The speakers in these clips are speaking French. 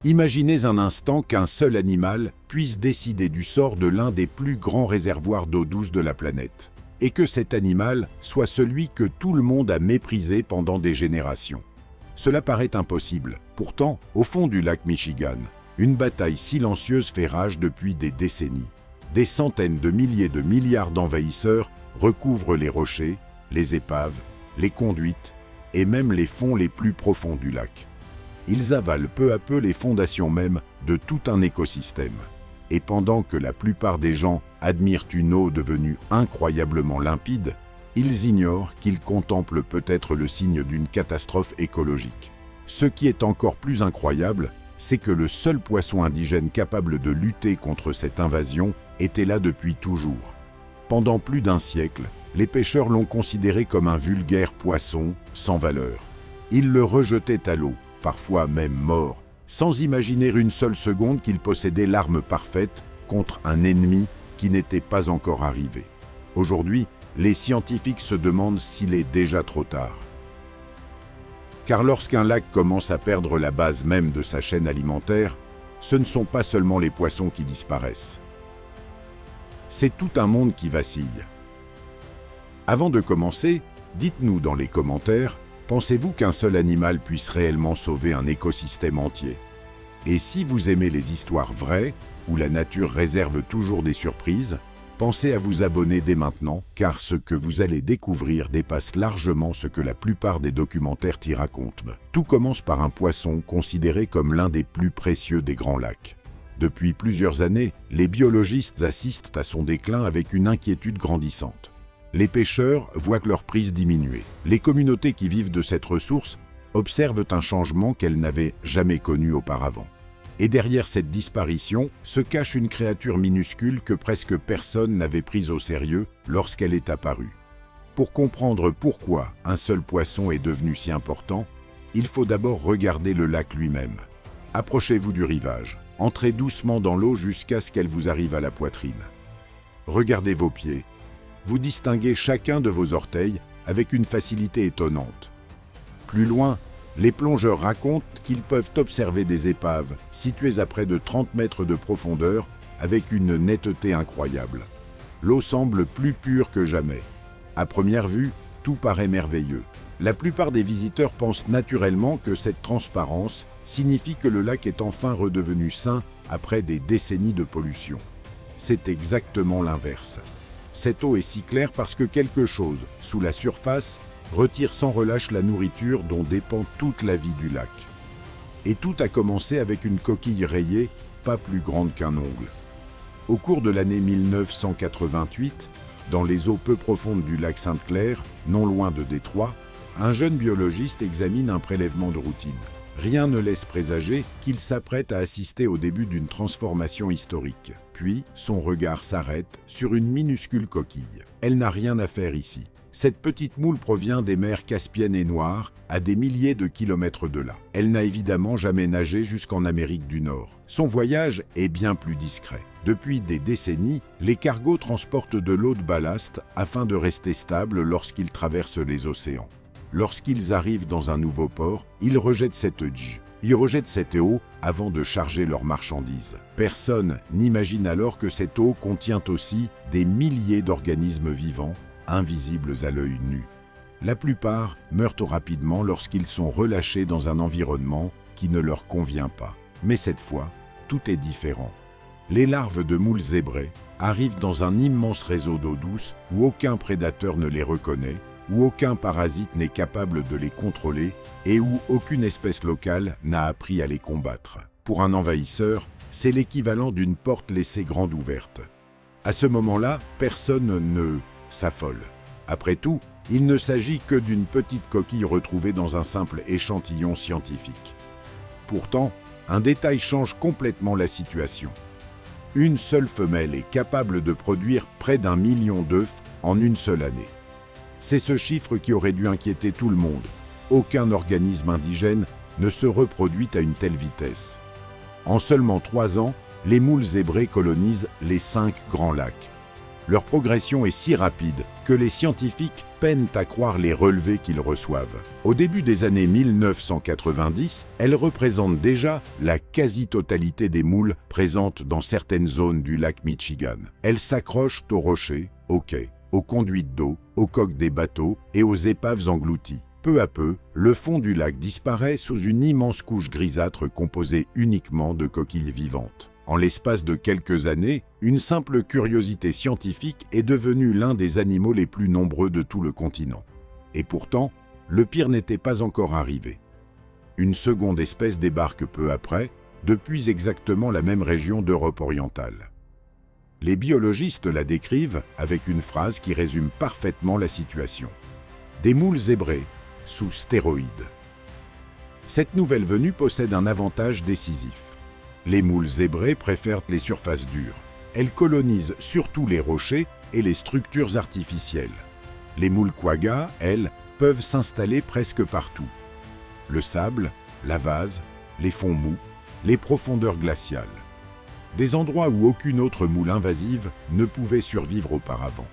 Imaginez un instant qu'un seul animal puisse décider du sort de l'un des plus grands réservoirs d'eau douce de la planète, et que cet animal soit celui que tout le monde a méprisé pendant des générations. Cela paraît impossible. Pourtant, au fond du lac Michigan, une bataille silencieuse fait rage depuis des décennies. Des centaines de milliers de milliards d'envahisseurs recouvrent les rochers, les épaves, les conduites et même les fonds les plus profonds du lac. Ils avalent peu à peu les fondations même de tout un écosystème. Et pendant que la plupart des gens admirent une eau devenue incroyablement limpide, ils ignorent qu'ils contemplent peut-être le signe d'une catastrophe écologique. Ce qui est encore plus incroyable, c'est que le seul poisson indigène capable de lutter contre cette invasion était là depuis toujours. Pendant plus d'un siècle, les pêcheurs l'ont considéré comme un vulgaire poisson sans valeur. Ils le rejetaient à l'eau, parfois même mort, sans imaginer une seule seconde qu'il possédait l'arme parfaite contre un ennemi qui n'était pas encore arrivé. Aujourd'hui, les scientifiques se demandent s'il est déjà trop tard. Car lorsqu'un lac commence à perdre la base même de sa chaîne alimentaire, ce ne sont pas seulement les poissons qui disparaissent. C'est tout un monde qui vacille. Avant de commencer, dites-nous dans les commentaires, pensez-vous qu'un seul animal puisse réellement sauver un écosystème entier? Et si vous aimez les histoires vraies, où la nature réserve toujours des surprises, pensez à vous abonner dès maintenant, car ce que vous allez découvrir dépasse largement ce que la plupart des documentaires t'y racontent. Tout commence par un poisson considéré comme l'un des plus précieux des grands lacs. Depuis plusieurs années, les biologistes assistent à son déclin avec une inquiétude grandissante. Les pêcheurs voient leur prise diminuer. Les communautés qui vivent de cette ressource observent un changement qu'elles n'avaient jamais connu auparavant. Et derrière cette disparition se cache une créature minuscule que presque personne n'avait prise au sérieux lorsqu'elle est apparue. Pour comprendre pourquoi un seul poisson est devenu si important, il faut d'abord regarder le lac lui-même. Approchez-vous du rivage. Entrez doucement dans l'eau jusqu'à ce qu'elle vous arrive à la poitrine. Regardez vos pieds. Vous distinguez chacun de vos orteils avec une facilité étonnante. Plus loin, les plongeurs racontent qu'ils peuvent observer des épaves situées à près de 30 mètres de profondeur avec une netteté incroyable. L'eau semble plus pure que jamais. À première vue, tout paraît merveilleux. La plupart des visiteurs pensent naturellement que cette transparence signifie que le lac est enfin redevenu sain après des décennies de pollution. C'est exactement l'inverse. Cette eau est si claire parce que quelque chose, sous la surface, retire sans relâche la nourriture dont dépend toute la vie du lac. Et tout a commencé avec une coquille rayée, pas plus grande qu'un ongle. Au cours de l'année 1988, dans les eaux peu profondes du lac Sainte-Claire, non loin de Détroit, un jeune biologiste examine un prélèvement de routine. Rien ne laisse présager qu'il s'apprête à assister au début d'une transformation historique. Puis, son regard s'arrête sur une minuscule coquille. Elle n'a rien à faire ici. Cette petite moule provient des mers Caspienne et Noire, à des milliers de kilomètres de là. Elle n'a évidemment jamais nagé jusqu'en Amérique du Nord. Son voyage est bien plus discret. Depuis des décennies, les cargos transportent de l'eau de ballast afin de rester stables lorsqu'ils traversent les océans. Lorsqu'ils arrivent dans un nouveau port, ils rejettent cette eau avant de charger leurs marchandises. Personne n'imagine alors que cette eau contient aussi des milliers d'organismes vivants, invisibles à l'œil nu. La plupart meurent rapidement lorsqu'ils sont relâchés dans un environnement qui ne leur convient pas. Mais cette fois, tout est différent. Les larves de moules zébrés arrivent dans un immense réseau d'eau douce où aucun prédateur ne les reconnaît, où aucun parasite n'est capable de les contrôler et où aucune espèce locale n'a appris à les combattre. Pour un envahisseur, c'est l'équivalent d'une porte laissée grande ouverte. À ce moment-là, personne ne s'affole. Après tout, il ne s'agit que d'une petite coquille retrouvée dans un simple échantillon scientifique. Pourtant, un détail change complètement la situation. Une seule femelle est capable de produire près d'1 million d'œufs en une seule année. C'est ce chiffre qui aurait dû inquiéter tout le monde. Aucun organisme indigène ne se reproduit à une telle vitesse. En seulement 3 ans, les moules zébrés colonisent les 5 grands lacs. Leur progression est si rapide que les scientifiques peinent à croire les relevés qu'ils reçoivent. Au début des années 1990, elles représentent déjà la quasi-totalité des moules présentes dans certaines zones du lac Michigan. Elles s'accrochent aux rochers, aux quais, aux conduites d'eau, aux coques des bateaux et aux épaves englouties. Peu à peu, le fond du lac disparaît sous une immense couche grisâtre composée uniquement de coquilles vivantes. En l'espace de quelques années, une simple curiosité scientifique est devenue l'un des animaux les plus nombreux de tout le continent. Et pourtant, le pire n'était pas encore arrivé. Une seconde espèce débarque peu après, depuis exactement la même région d'Europe orientale. Les biologistes la décrivent avec une phrase qui résume parfaitement la situation. Des moules zébrés, sous stéroïdes. Cette nouvelle venue possède un avantage décisif. Les moules zébrés préfèrent les surfaces dures. Elles colonisent surtout les rochers et les structures artificielles. Les moules quaggas, elles, peuvent s'installer presque partout. Le sable, la vase, les fonds mous, les profondeurs glaciales. Des endroits où aucune autre moule invasive ne pouvait survivre auparavant.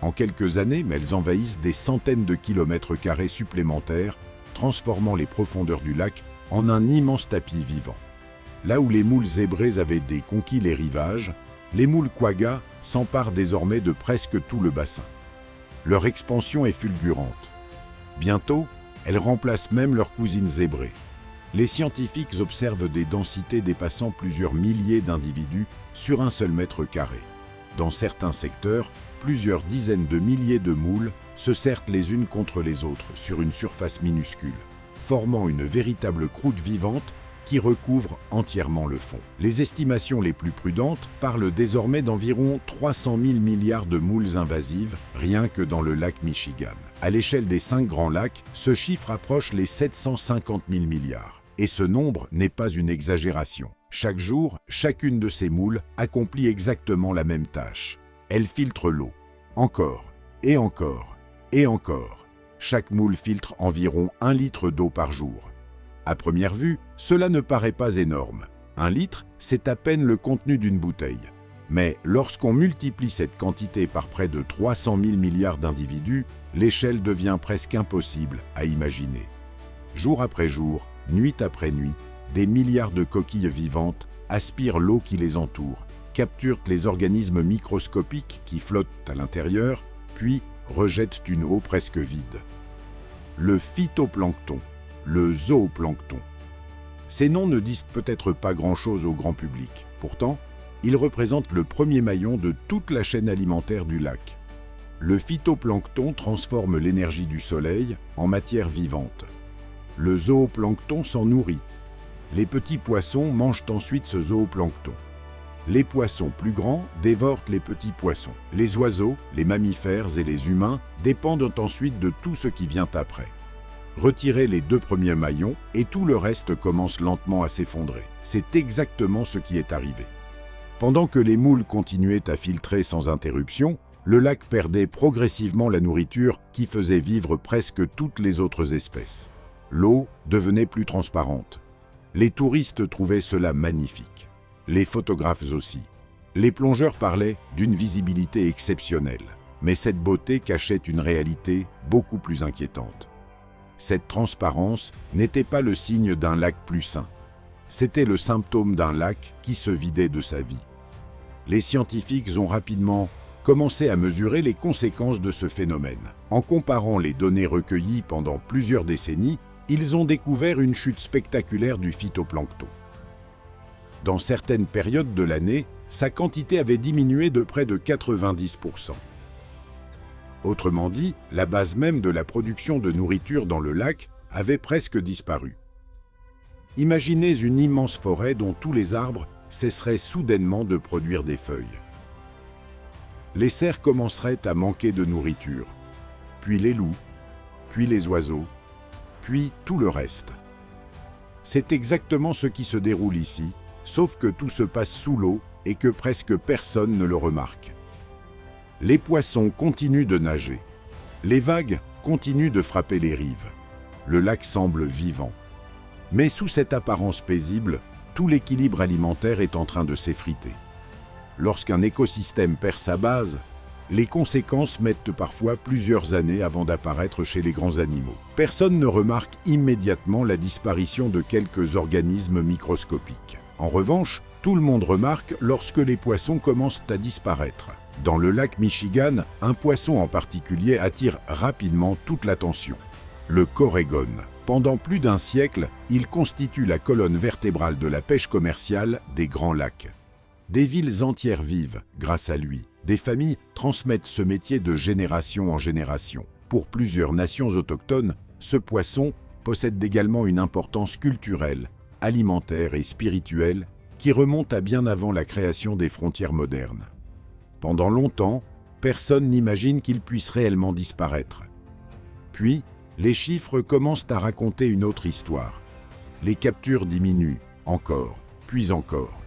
En quelques années, elles envahissent des centaines de kilomètres carrés supplémentaires, transformant les profondeurs du lac en un immense tapis vivant. Là où les moules zébrés avaient conquis les rivages, les moules quaggas s'emparent désormais de presque tout le bassin. Leur expansion est fulgurante. Bientôt, elles remplacent même leurs cousines zébrées. Les scientifiques observent des densités dépassant plusieurs milliers d'individus sur un seul mètre carré. Dans certains secteurs, plusieurs dizaines de milliers de moules se serrent les unes contre les autres sur une surface minuscule, formant une véritable croûte vivante qui recouvre entièrement le fond. Les estimations les plus prudentes parlent désormais d'environ 300 000 milliards de moules invasives rien que dans le lac Michigan. À l'échelle des 5 grands lacs, ce chiffre approche les 750 000 milliards. Et ce nombre n'est pas une exagération. Chaque jour, chacune de ces moules accomplit exactement la même tâche. Elle filtre l'eau. Encore, et encore, et encore. Chaque moule filtre environ 1 litre d'eau par jour. À première vue, cela ne paraît pas énorme. 1 litre, c'est à peine le contenu d'une bouteille. Mais lorsqu'on multiplie cette quantité par près de 300 000 milliards d'individus, l'échelle devient presque impossible à imaginer. Jour après jour, nuit après nuit, des milliards de coquilles vivantes aspirent l'eau qui les entoure, capturent les organismes microscopiques qui flottent à l'intérieur, puis rejettent une eau presque vide. Le phytoplancton, le zooplancton. Ces noms ne disent peut-être pas grand-chose au grand public. Pourtant, ils représentent le premier maillon de toute la chaîne alimentaire du lac. Le phytoplancton transforme l'énergie du soleil en matière vivante. Le zooplancton s'en nourrit. Les petits poissons mangent ensuite ce zooplancton. Les poissons plus grands dévorent les petits poissons. Les oiseaux, les mammifères et les humains dépendent ensuite de tout ce qui vient après. Retirez les 2 premiers maillons et tout le reste commence lentement à s'effondrer. C'est exactement ce qui est arrivé. Pendant que les moules continuaient à filtrer sans interruption, le lac perdait progressivement la nourriture qui faisait vivre presque toutes les autres espèces. L'eau devenait plus transparente. Les touristes trouvaient cela magnifique. Les photographes aussi. Les plongeurs parlaient d'une visibilité exceptionnelle. Mais cette beauté cachait une réalité beaucoup plus inquiétante. Cette transparence n'était pas le signe d'un lac plus sain. C'était le symptôme d'un lac qui se vidait de sa vie. Les scientifiques ont rapidement commencé à mesurer les conséquences de ce phénomène. En comparant les données recueillies pendant plusieurs décennies, ils ont découvert une chute spectaculaire du phytoplancton. Dans certaines périodes de l'année, sa quantité avait diminué de près de 90%. Autrement dit, la base même de la production de nourriture dans le lac avait presque disparu. Imaginez une immense forêt dont tous les arbres cesseraient soudainement de produire des feuilles. Les cerfs commenceraient à manquer de nourriture, puis les loups, puis les oiseaux, puis tout le reste. C'est exactement ce qui se déroule ici, sauf que tout se passe sous l'eau et que presque personne ne le remarque. Les poissons continuent de nager. Les vagues continuent de frapper les rives. Le lac semble vivant. Mais sous cette apparence paisible, tout l'équilibre alimentaire est en train de s'effriter. Lorsqu'un écosystème perd sa base, Les conséquences mettent parfois plusieurs années avant d'apparaître chez les grands animaux. Personne ne remarque immédiatement la disparition de quelques organismes microscopiques. En revanche, tout le monde remarque lorsque les poissons commencent à disparaître. Dans le lac Michigan, un poisson en particulier attire rapidement toute l'attention. Le corégone. Pendant plus d'un siècle, il constitue la colonne vertébrale de la pêche commerciale des Grands Lacs. Des villes entières vivent grâce à lui. Des familles transmettent ce métier de génération en génération. Pour plusieurs nations autochtones, ce poisson possède également une importance culturelle, alimentaire et spirituelle qui remonte à bien avant la création des frontières modernes. Pendant longtemps, personne n'imagine qu'il puisse réellement disparaître. Puis, les chiffres commencent à raconter une autre histoire. Les captures diminuent, encore, puis encore.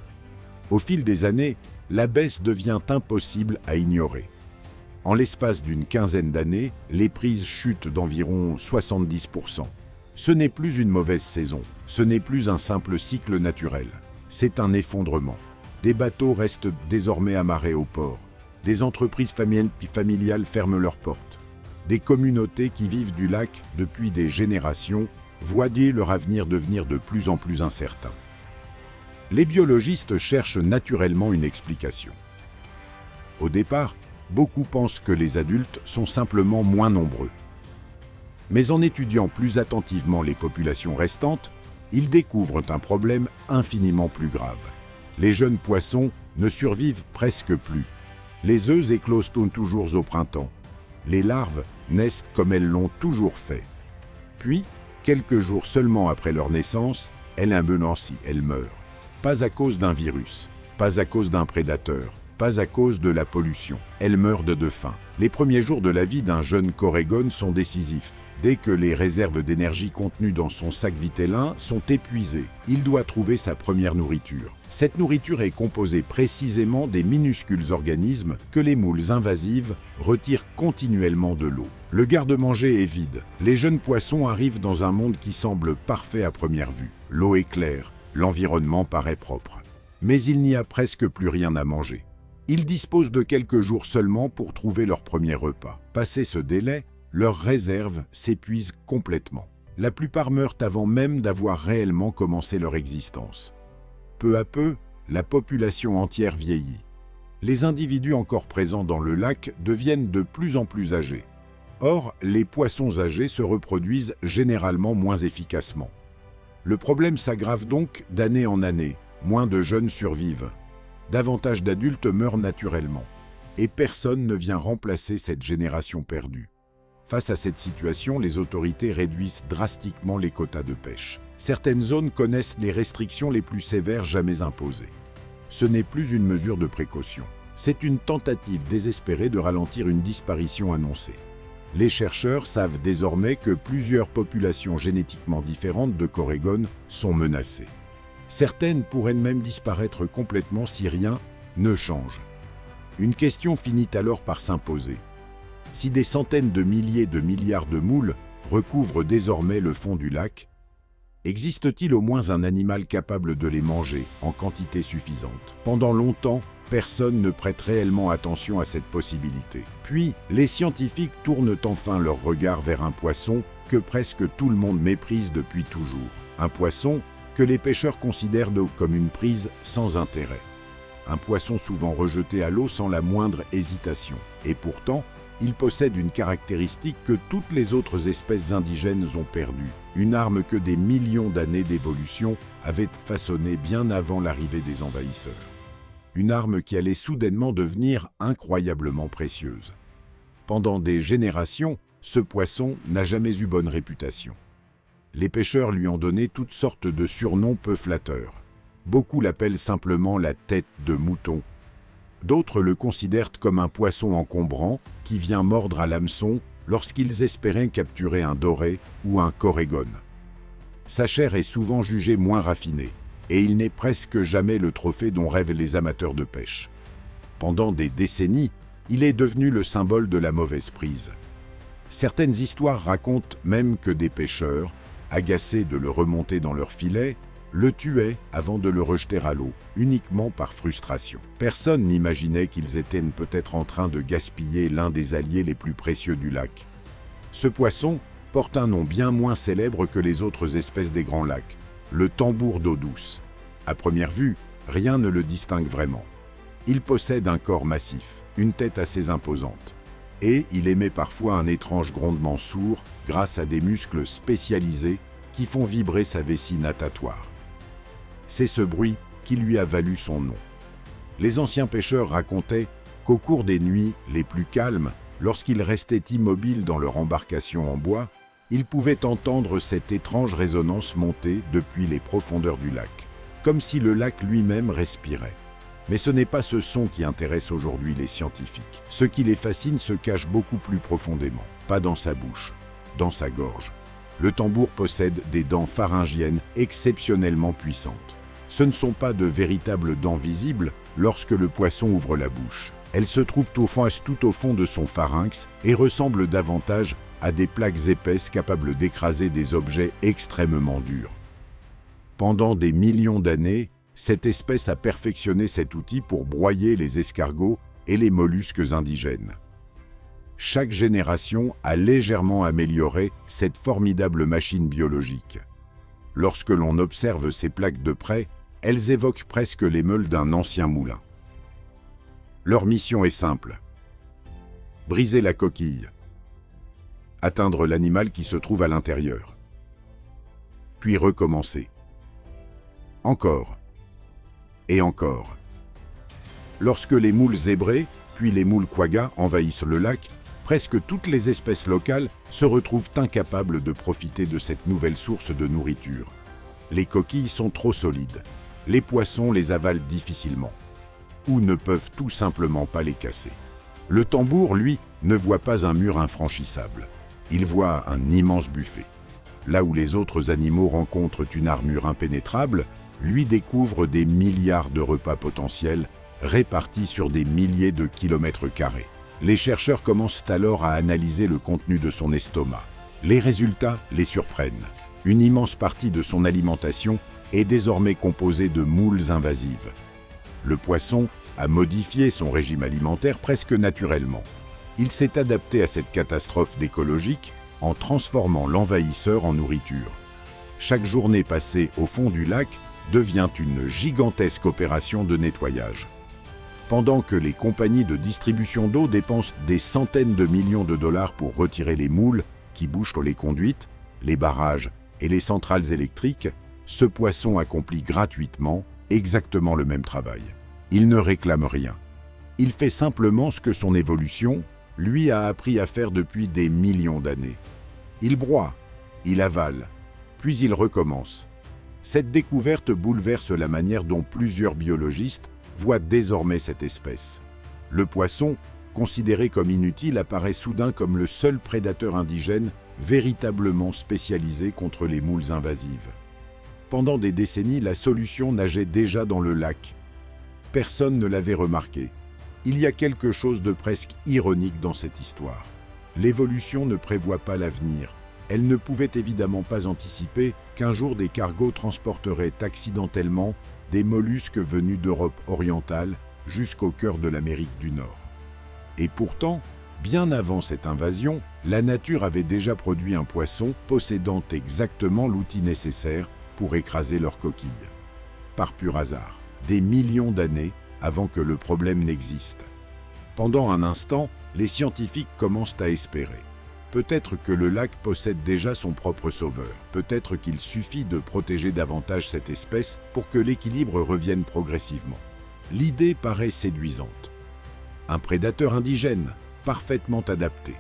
Au fil des années, la baisse devient impossible à ignorer. En l'espace d'une quinzaine d'années, les prises chutent d'environ 70%. Ce n'est plus une mauvaise saison, ce n'est plus un simple cycle naturel. C'est un effondrement. Des bateaux restent désormais amarrés au port. Des entreprises familiales ferment leurs portes. Des communautés qui vivent du lac depuis des générations voient leur avenir devenir de plus en plus incertain. Les biologistes cherchent naturellement une explication. Au départ, beaucoup pensent que les adultes sont simplement moins nombreux. Mais en étudiant plus attentivement les populations restantes, ils découvrent un problème infiniment plus grave. Les jeunes poissons ne survivent presque plus. Les œufs éclosent toujours au printemps. Les larves naissent comme elles l'ont toujours fait. Puis, quelques jours seulement après leur naissance, elles meurent. Pas à cause d'un virus, pas à cause d'un prédateur, pas à cause de la pollution. Elles meurent de faim. Les premiers jours de la vie d'un jeune corégone sont décisifs. Dès que les réserves d'énergie contenues dans son sac vitellin sont épuisées, il doit trouver sa première nourriture. Cette nourriture est composée précisément des minuscules organismes que les moules invasives retirent continuellement de l'eau. Le garde-manger est vide. Les jeunes poissons arrivent dans un monde qui semble parfait à première vue. L'eau est claire, l'environnement paraît propre. Mais il n'y a presque plus rien à manger. Ils disposent de quelques jours seulement pour trouver leur premier repas. Passé ce délai, leurs réserves s'épuisent complètement. La plupart meurent avant même d'avoir réellement commencé leur existence. Peu à peu, la population entière vieillit. Les individus encore présents dans le lac deviennent de plus en plus âgés. Or, les poissons âgés se reproduisent généralement moins efficacement. Le problème s'aggrave donc d'année en année. Moins de jeunes survivent. Davantage d'adultes meurent naturellement. Et personne ne vient remplacer cette génération perdue. Face à cette situation, les autorités réduisent drastiquement les quotas de pêche. Certaines zones connaissent les restrictions les plus sévères jamais imposées. Ce n'est plus une mesure de précaution. C'est une tentative désespérée de ralentir une disparition annoncée. Les chercheurs savent désormais que plusieurs populations génétiquement différentes de corégones sont menacées. Certaines pourraient même disparaître complètement si rien ne change. Une question finit alors par s'imposer. Si des centaines de milliers de milliards de moules recouvrent désormais le fond du lac, existe-t-il au moins un animal capable de les manger en quantité suffisante? Pendant longtemps, personne ne prête réellement attention à cette possibilité. Puis, les scientifiques tournent enfin leur regard vers un poisson que presque tout le monde méprise depuis toujours. Un poisson que les pêcheurs considèrent comme une prise sans intérêt. Un poisson souvent rejeté à l'eau sans la moindre hésitation. Et pourtant, il possède une caractéristique que toutes les autres espèces indigènes ont perdue, une arme que des millions d'années d'évolution avaient façonnée bien avant l'arrivée des envahisseurs. Une arme qui allait soudainement devenir incroyablement précieuse. Pendant des générations, ce poisson n'a jamais eu bonne réputation. Les pêcheurs lui ont donné toutes sortes de surnoms peu flatteurs. Beaucoup l'appellent simplement la tête de mouton. D'autres le considèrent comme un poisson encombrant qui vient mordre à l'hameçon lorsqu'ils espéraient capturer un doré ou un corégone. Sa chair est souvent jugée moins raffinée, et il n'est presque jamais le trophée dont rêvent les amateurs de pêche. Pendant des décennies, il est devenu le symbole de la mauvaise prise. Certaines histoires racontent même que des pêcheurs, agacés de le remonter dans leur filet, le tuaient avant de le rejeter à l'eau, uniquement par frustration. Personne n'imaginait qu'ils étaient peut-être en train de gaspiller l'un des alliés les plus précieux du lac. Ce poisson porte un nom bien moins célèbre que les autres espèces des grands lacs, le tambour d'eau douce. À première vue, rien ne le distingue vraiment. Il possède un corps massif, une tête assez imposante. Et il émet parfois un étrange grondement sourd grâce à des muscles spécialisés qui font vibrer sa vessie natatoire. C'est ce bruit qui lui a valu son nom. Les anciens pêcheurs racontaient qu'au cours des nuits les plus calmes, lorsqu'ils restaient immobiles dans leur embarcation en bois, ils pouvaient entendre cette étrange résonance monter depuis les profondeurs du lac, comme si le lac lui-même respirait. Mais ce n'est pas ce son qui intéresse aujourd'hui les scientifiques. Ce qui les fascine se cache beaucoup plus profondément, pas dans sa bouche, dans sa gorge. Le tambour possède des dents pharyngiennes exceptionnellement puissantes. Ce ne sont pas de véritables dents visibles lorsque le poisson ouvre la bouche. Elles se trouvent tout au fond de son pharynx et ressemblent davantage à des plaques épaisses capables d'écraser des objets extrêmement durs. Pendant des millions d'années, cette espèce a perfectionné cet outil pour broyer les escargots et les mollusques indigènes. Chaque génération a légèrement amélioré cette formidable machine biologique. Lorsque l'on observe ces plaques de près, elles évoquent presque les meules d'un ancien moulin. Leur mission est simple: briser la coquille, atteindre l'animal qui se trouve à l'intérieur, puis recommencer. Encore. Et encore. Lorsque les moules zébrés, puis les moules quaggas envahissent le lac, presque toutes les espèces locales se retrouvent incapables de profiter de cette nouvelle source de nourriture. Les coquilles sont trop solides. Les poissons les avalent difficilement, ou ne peuvent tout simplement pas les casser. Le tambour, lui, ne voit pas un mur infranchissable. Il voit un immense buffet. Là où les autres animaux rencontrent une armure impénétrable, lui découvre des milliards de repas potentiels répartis sur des milliers de kilomètres carrés. Les chercheurs commencent alors à analyser le contenu de son estomac. Les résultats les surprennent. Une immense partie de son alimentation est désormais composée de moules invasives. Le poisson a modifié son régime alimentaire presque naturellement. Il s'est adapté à cette catastrophe écologique en transformant l'envahisseur en nourriture. Chaque journée passée au fond du lac devient une gigantesque opération de nettoyage. Pendant que les compagnies de distribution d'eau dépensent des centaines de millions de dollars pour retirer les moules qui bouchent les conduites, les barrages et les centrales électriques, ce poisson accomplit gratuitement exactement le même travail. Il ne réclame rien. Il fait simplement ce que son évolution lui a appris à faire depuis des millions d'années. Il broie, il avale, puis il recommence. Cette découverte bouleverse la manière dont plusieurs biologistes voient désormais cette espèce. Le poisson, considéré comme inutile, apparaît soudain comme le seul prédateur indigène véritablement spécialisé contre les moules invasives. Pendant des décennies, la solution nageait déjà dans le lac. Personne ne l'avait remarqué. Il y a quelque chose de presque ironique dans cette histoire. L'évolution ne prévoit pas l'avenir. Elle ne pouvait évidemment pas anticiper qu'un jour des cargos transporteraient accidentellement des mollusques venus d'Europe orientale jusqu'au cœur de l'Amérique du Nord. Et pourtant, bien avant cette invasion, la nature avait déjà produit un poisson possédant exactement l'outil nécessaire pour écraser leurs coquilles. Par pur hasard, des millions d'années avant que le problème n'existe. Pendant un instant, les scientifiques commencent à espérer. Peut-être que le lac possède déjà son propre sauveur. Peut-être qu'il suffit de protéger davantage cette espèce pour que l'équilibre revienne progressivement. L'idée paraît séduisante. Un prédateur indigène, parfaitement adapté,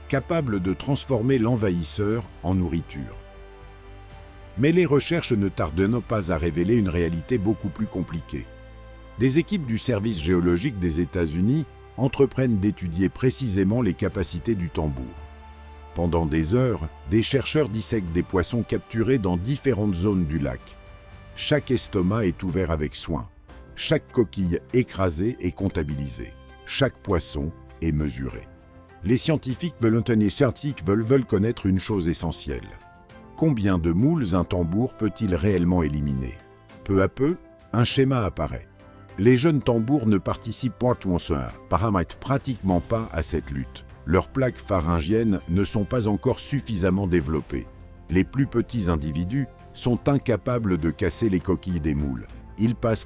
capable de transformer l'envahisseur en nourriture. Mais les recherches ne tardent pas à révéler une réalité beaucoup plus compliquée. Des équipes du Service géologique des États-Unis entreprennent d'étudier précisément les capacités du tambour. Pendant des heures, des chercheurs dissèquent des poissons capturés dans différentes zones du lac. Chaque estomac est ouvert avec soin. Chaque coquille écrasée est comptabilisée. Chaque poisson est mesuré. Les scientifiques veulent connaître une chose essentielle. combien de moules un tambour peut-il réellement éliminer? Peu à peu, un schéma apparaît. Les jeunes tambours ne participent pratiquement pas à cette lutte. Leurs plaques pharyngiennes ne sont pas encore suffisamment développées. Les plus petits individus sont incapables de casser les coquilles des moules. Ils passent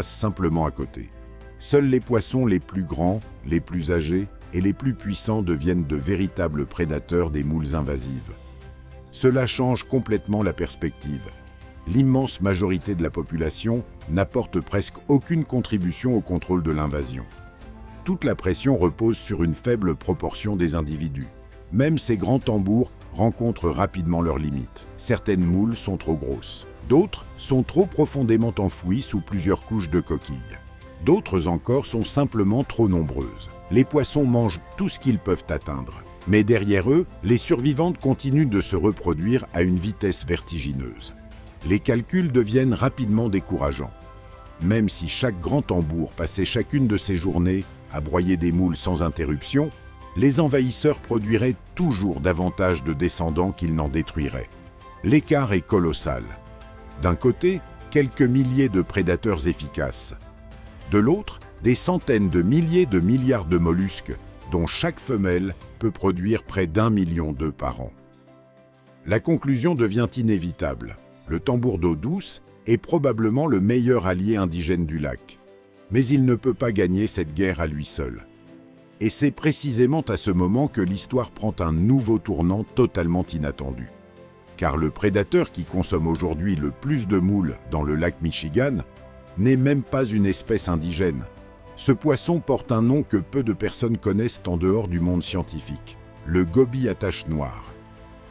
simplement à côté. Seuls les poissons les plus grands, les plus âgés et les plus puissants deviennent de véritables prédateurs des moules invasives. Cela change complètement la perspective. L'immense majorité de la population n'apporte presque aucune contribution au contrôle de l'invasion. Toute la pression repose sur une faible proportion des individus. Même ces grands tambours rencontrent rapidement leurs limites. Certaines moules sont trop grosses. D'autres sont trop profondément enfouies sous plusieurs couches de coquilles. D'autres encore sont simplement trop nombreuses. Les poissons mangent tout ce qu'ils peuvent atteindre. Mais derrière eux, les survivantes continuent de se reproduire à une vitesse vertigineuse. Les calculs deviennent rapidement décourageants. Même si chaque grand tambour passait chacune de ses journées à broyer des moules sans interruption, les envahisseurs produiraient toujours davantage de descendants qu'ils n'en détruiraient. L'écart est colossal. D'un côté, quelques milliers de prédateurs efficaces. De l'autre, des centaines de milliers de milliards de mollusques, dont chaque femelle peut produire près d'1 million d'œufs par an. La conclusion devient inévitable. Le tambour d'eau douce est probablement le meilleur allié indigène du lac. Mais il ne peut pas gagner cette guerre à lui seul. Et c'est précisément à ce moment que l'histoire prend un nouveau tournant totalement inattendu. Car le prédateur qui consomme aujourd'hui le plus de moules dans le lac Michigan n'est même pas une espèce indigène. Ce poisson porte un nom que peu de personnes connaissent en dehors du monde scientifique, le goby à taches noires.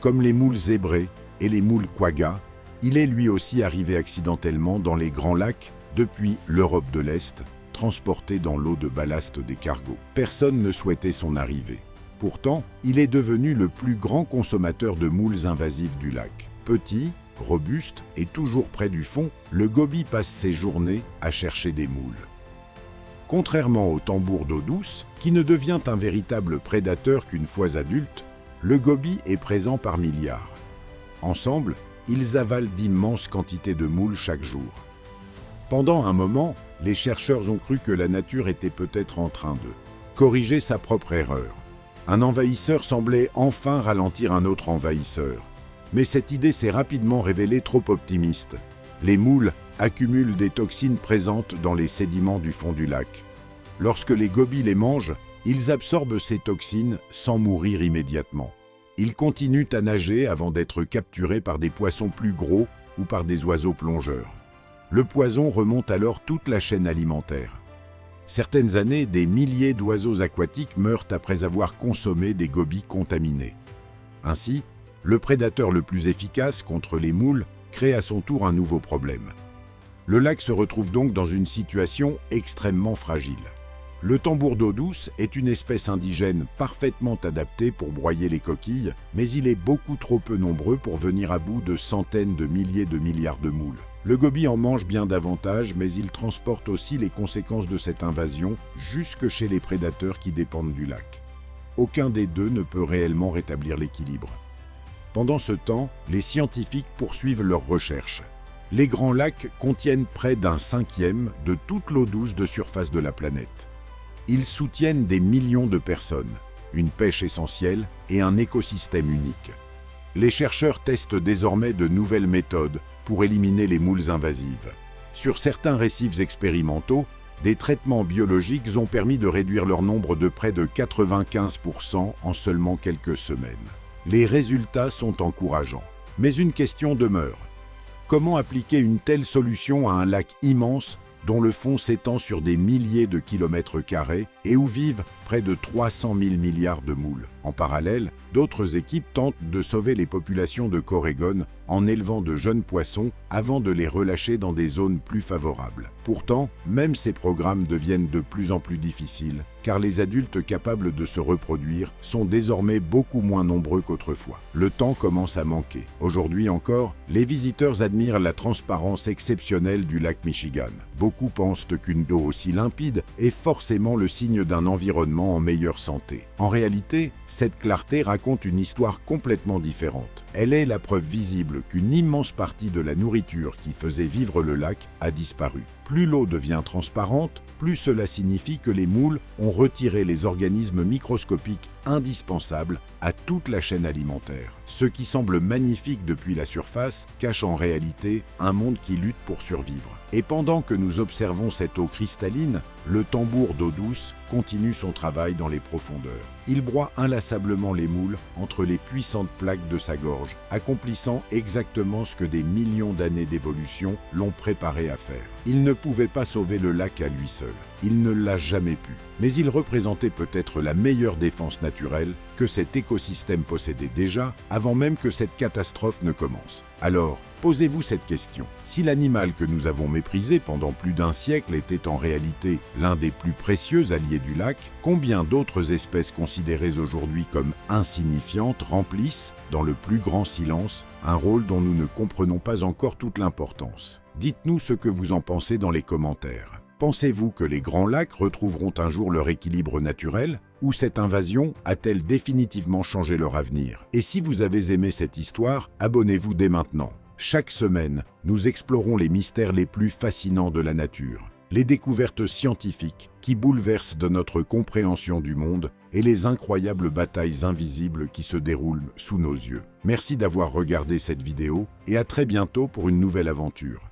Comme les moules zébrés et les moules quagga, il est lui aussi arrivé accidentellement dans les grands lacs depuis l'Europe de l'Est, transporté dans l'eau de ballast des cargos. Personne ne souhaitait son arrivée. Pourtant, il est devenu le plus grand consommateur de moules invasives du lac. Petit, robuste et toujours près du fond, le goby passe ses journées à chercher des moules. Contrairement au tambour d'eau douce, qui ne devient un véritable prédateur qu'une fois adulte, le goby est présent par milliards. Ensemble, ils avalent d'immenses quantités de moules chaque jour. Pendant un moment, les chercheurs ont cru que la nature était peut-être en train de corriger sa propre erreur. Un envahisseur semblait enfin ralentir un autre envahisseur. Mais cette idée s'est rapidement révélée trop optimiste. Les moules accumulent des toxines présentes dans les sédiments du fond du lac. Lorsque les gobies les mangent, ils absorbent ces toxines sans mourir immédiatement. Ils continuent à nager avant d'être capturés par des poissons plus gros ou par des oiseaux plongeurs. Le poison remonte alors toute la chaîne alimentaire. Certaines années, des milliers d'oiseaux aquatiques meurent après avoir consommé des gobies contaminés. Ainsi, le prédateur le plus efficace contre les moules crée à son tour un nouveau problème. Le lac se retrouve donc dans une situation extrêmement fragile. Le tambour d'eau douce est une espèce indigène parfaitement adaptée pour broyer les coquilles, mais il est beaucoup trop peu nombreux pour venir à bout de centaines de milliers de milliards de moules. Le goby en mange bien davantage, mais il transporte aussi les conséquences de cette invasion jusque chez les prédateurs qui dépendent du lac. Aucun des deux ne peut réellement rétablir l'équilibre. Pendant ce temps, les scientifiques poursuivent leurs recherches. Les grands lacs contiennent près d'un cinquième de toute l'eau douce de surface de la planète. Ils soutiennent des millions de personnes, une pêche essentielle et un écosystème unique. Les chercheurs testent désormais de nouvelles méthodes pour éliminer les moules invasives. Sur certains récifs expérimentaux, des traitements biologiques ont permis de réduire leur nombre de près de 95% en seulement quelques semaines. Les résultats sont encourageants. Mais une question demeure. Comment appliquer une telle solution à un lac immense dont le fond s'étend sur des milliers de kilomètres carrés et où vivent près de 300 000 milliards de moules? En parallèle, d'autres équipes tentent de sauver les populations de corégone en élevant de jeunes poissons avant de les relâcher dans des zones plus favorables. Pourtant, même ces programmes deviennent de plus en plus difficiles, car les adultes capables de se reproduire sont désormais beaucoup moins nombreux qu'autrefois. Le temps commence à manquer. Aujourd'hui encore, les visiteurs admirent la transparence exceptionnelle du lac Michigan. Beaucoup pensent qu'une eau aussi limpide est forcément le signe d'un environnement actuellement en meilleure santé. En réalité, cette clarté raconte une histoire complètement différente. Elle est la preuve visible qu'une immense partie de la nourriture qui faisait vivre le lac a disparu. Plus l'eau devient transparente, plus cela signifie que les moules ont retiré les organismes microscopiques indispensables à toute la chaîne alimentaire. Ce qui semble magnifique depuis la surface cache en réalité un monde qui lutte pour survivre. Et pendant que nous observons cette eau cristalline, le tambour d'eau douce continue son travail dans les profondeurs. Il broie inlassablement les moules entre les puissantes plaques de sa gorge, accomplissant exactement ce que des millions d'années d'évolution l'ont préparé à faire. Il ne pouvait pas sauver le lac à lui seul. Il ne l'a jamais pu. Mais il représentait peut-être la meilleure défense naturelle que cet écosystème possédait déjà avant même que cette catastrophe ne commence. Alors, posez-vous cette question. Si l'animal que nous avons méprisé pendant plus d'un siècle était en réalité l'un des plus précieux alliés du lac, combien d'autres espèces considérées aujourd'hui comme insignifiantes remplissent, dans le plus grand silence, un rôle dont nous ne comprenons pas encore toute l'importance? Dites-nous ce que vous en pensez dans les commentaires. Pensez-vous que les grands lacs retrouveront un jour leur équilibre naturel? Ou cette invasion a-t-elle définitivement changé leur avenir? Et si vous avez aimé cette histoire, abonnez-vous dès maintenant. Chaque semaine, nous explorons les mystères les plus fascinants de la nature, les découvertes scientifiques qui bouleversent de notre compréhension du monde et les incroyables batailles invisibles qui se déroulent sous nos yeux. Merci d'avoir regardé cette vidéo et à très bientôt pour une nouvelle aventure.